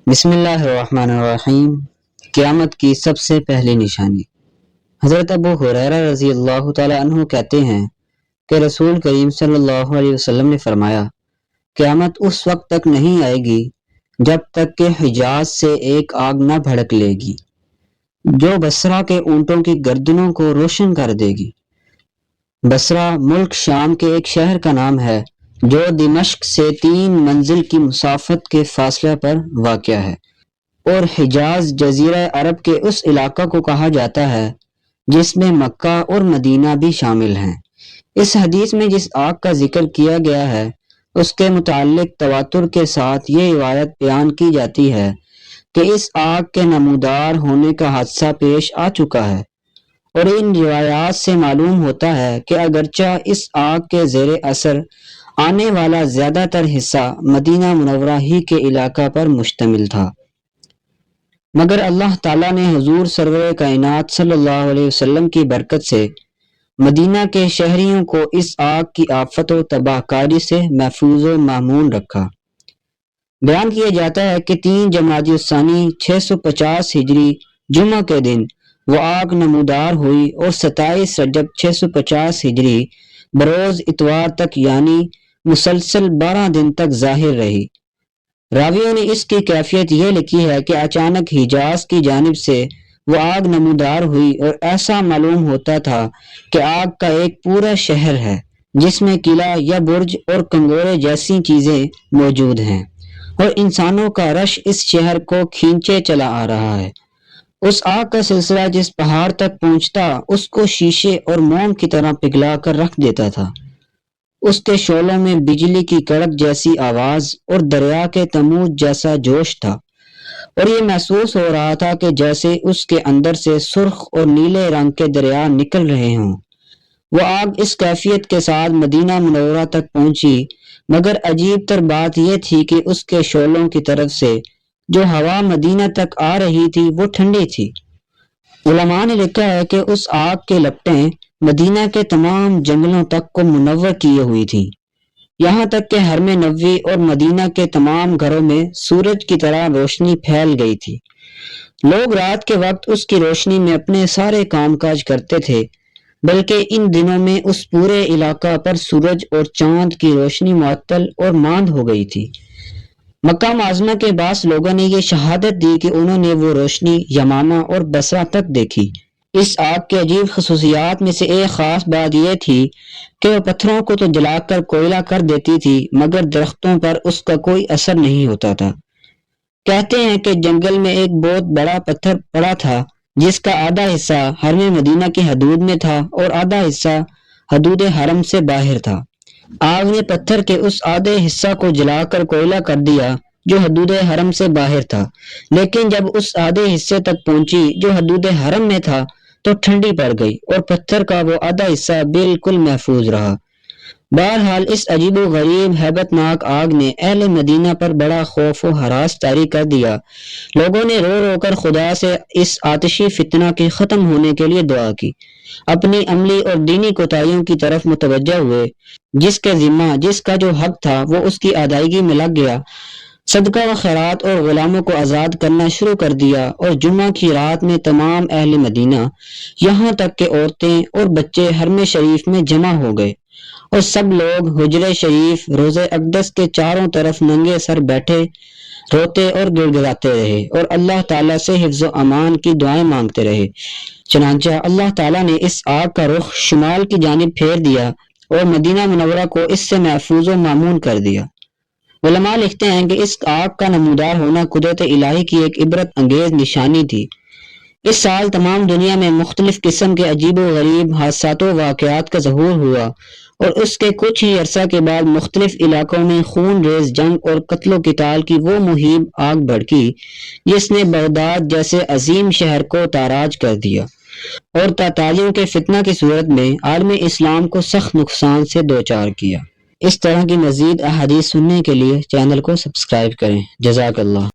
بسم اللہ الرحمن الرحیم۔ قیامت کی سب سے پہلی نشانی۔ حضرت ابو ہریرہ رضی اللہ تعالی عنہ کہتے ہیں کہ رسول کریم صلی اللہ علیہ وسلم نے فرمایا، قیامت اس وقت تک نہیں آئے گی جب تک کہ حجاز سے ایک آگ نہ بھڑک لے گی جو بصرہ کے اونٹوں کی گردنوں کو روشن کر دے گی۔ بصرہ ملک شام کے ایک شہر کا نام ہے جو دمشق سے 3 منزل کی مسافت کے فاصلے پر واقع ہے، اور حجاز جزیرہ عرب کے اس علاقہ کو کہا جاتا ہے جس میں مکہ اور مدینہ بھی شامل ہیں۔ اس حدیث میں جس آگ کا ذکر کیا گیا ہے اس کے متعلق تواتر کے ساتھ یہ روایت بیان کی جاتی ہے کہ اس آگ کے نمودار ہونے کا حادثہ پیش آ چکا ہے، اور ان روایات سے معلوم ہوتا ہے کہ اگرچہ اس آگ کے زیر اثر آنے والا زیادہ تر حصہ مدینہ منورہ ہی کے علاقہ پر مشتمل تھا، مگر اللہ تعالیٰ نے حضور سرور کائنات صلی اللہ علیہ وسلم کی برکت سے مدینہ کے شہریوں کو اس آگ کی آفت و تباہ کاری سے محفوظ و مامون رکھا۔ بیان کیا جاتا ہے کہ 3 جمادی الثانی 650 ہجری جمعہ کے دن وہ آگ نمودار ہوئی اور 27 رجب 650 ہجری بروز اتوار تک یعنی مسلسل 12 دن تک ظاہر رہی۔ راویوں نے اس کی کیفیت یہ لکھی ہے کہ اچانک حجاز کی جانب سے وہ آگ نمودار ہوئی اور ایسا معلوم ہوتا تھا کہ آگ کا ایک پورا شہر ہے جس میں قلعہ یا برج اور کنگورے جیسی چیزیں موجود ہیں، اور انسانوں کا رش اس شہر کو کھینچے چلا آ رہا ہے۔ اس آگ کا سلسلہ جس پہاڑ تک پہنچتا اس کو شیشے اور موم کی طرح پگھلا کر رکھ دیتا تھا۔ اس کے شعلوں میں بجلی کی کڑک جیسی آواز اور دریا کے تموج جیسا جوش تھا، اور یہ محسوس ہو رہا تھا کہ جیسے اس کے اندر سے سرخ اور نیلے رنگ کے دریا نکل رہے ہوں۔ وہ آگ اس کیفیت کے ساتھ مدینہ منورہ تک پہنچی، مگر عجیب تر بات یہ تھی کہ اس کے شعلوں کی طرف سے جو ہوا مدینہ تک آ رہی تھی وہ ٹھنڈی تھی۔ علماء نے لکھا ہے کہ اس آگ کے لپٹیں مدینہ کے تمام جنگلوں تک کو منور کیے ہوئی تھیں، یہاں تک کہ حرم نبوی اور مدینہ کے تمام گھروں میں سورج کی طرح روشنی پھیل گئی تھی۔ لوگ رات کے وقت اس کی روشنی میں اپنے سارے کام کاج کرتے تھے، بلکہ ان دنوں میں اس پورے علاقہ پر سورج اور چاند کی روشنی معطل اور ماند ہو گئی تھی۔ مکہ معظمہ کے بعض لوگوں نے یہ شہادت دی کہ انہوں نے وہ روشنی یمامہ اور بصرہ تک دیکھی۔ اس آگ کے عجیب خصوصیات میں سے ایک خاص بات یہ تھی کہ وہ پتھروں کو تو جلا کر کوئلہ کر دیتی تھی، مگر درختوں پر اس کا کوئی اثر نہیں ہوتا تھا۔ کہتے ہیں کہ جنگل میں ایک بہت بڑا پتھر پڑا تھا جس کا آدھا حصہ حرم مدینہ کی حدود میں تھا اور آدھا حصہ حدود حرم سے باہر تھا۔ آگ نے پتھر کے اس آدھے حصہ کو جلا کر کوئلہ کر دیا جو حدود حرم سے باہر تھا، لیکن جب اس آدھے حصے تک پہنچی جو حدود حرم میں تھا تو ٹھنڈی پڑ گئی اور پتھر کا وہ آدھا حصہ بالکل محفوظ رہا۔ بہرحال اس عجیب و غریب ہیبت ناک آگ نے اہل مدینہ پر بڑا خوف و ہراس طاری کر دیا۔ لوگوں نے رو رو کر خدا سے اس آتشی فتنہ کے ختم ہونے کے لیے دعا کی، اپنی عملی اور دینی کوتاہیوں کی طرف متوجہ ہوئے۔ جس کے ذمہ جس کا جو حق تھا وہ اس کی ادائیگی میں لگ گیا، صدقہ و خیرات اور غلاموں کو آزاد کرنا شروع کر دیا، اور جمعہ کی رات میں تمام اہل مدینہ یہاں تک کہ عورتیں اور بچے حرم شریف میں جمع ہو گئے، اور سب لوگ حجرے شریف روضہ اقدس کے چاروں طرف ننگے سر بیٹھے روتے اور گڑ گڑاتے رہے اور اللہ تعالیٰ سے حفظ و امان کی دعائیں مانگتے رہے۔ چنانچہ اللہ تعالیٰ نے اس آگ کا رخ شمال کی جانب پھیر دیا اور مدینہ منورہ کو اس سے محفوظ و مامون کر دیا۔ علماء لکھتے ہیں کہ اس آگ کا نمودار ہونا قدرت الہی کی ایک عبرت انگیز نشانی تھی۔ اس سال تمام دنیا میں مختلف قسم کے عجیب و غریب حادثات و واقعات کا ظہور ہوا، اور اس کے کچھ ہی عرصہ کے بعد مختلف علاقوں میں خون ریز جنگ اور قتل و قتال کی وہ مہم آگ بھڑکی جس نے بغداد جیسے عظیم شہر کو تاراج کر دیا اور تاتالیوں کے فتنہ کی صورت میں عالم اسلام کو سخت نقصان سے دوچار کیا۔ اس طرح کی مزید احادیث سننے کے لیے چینل کو سبسکرائب کریں۔ جزاک اللہ۔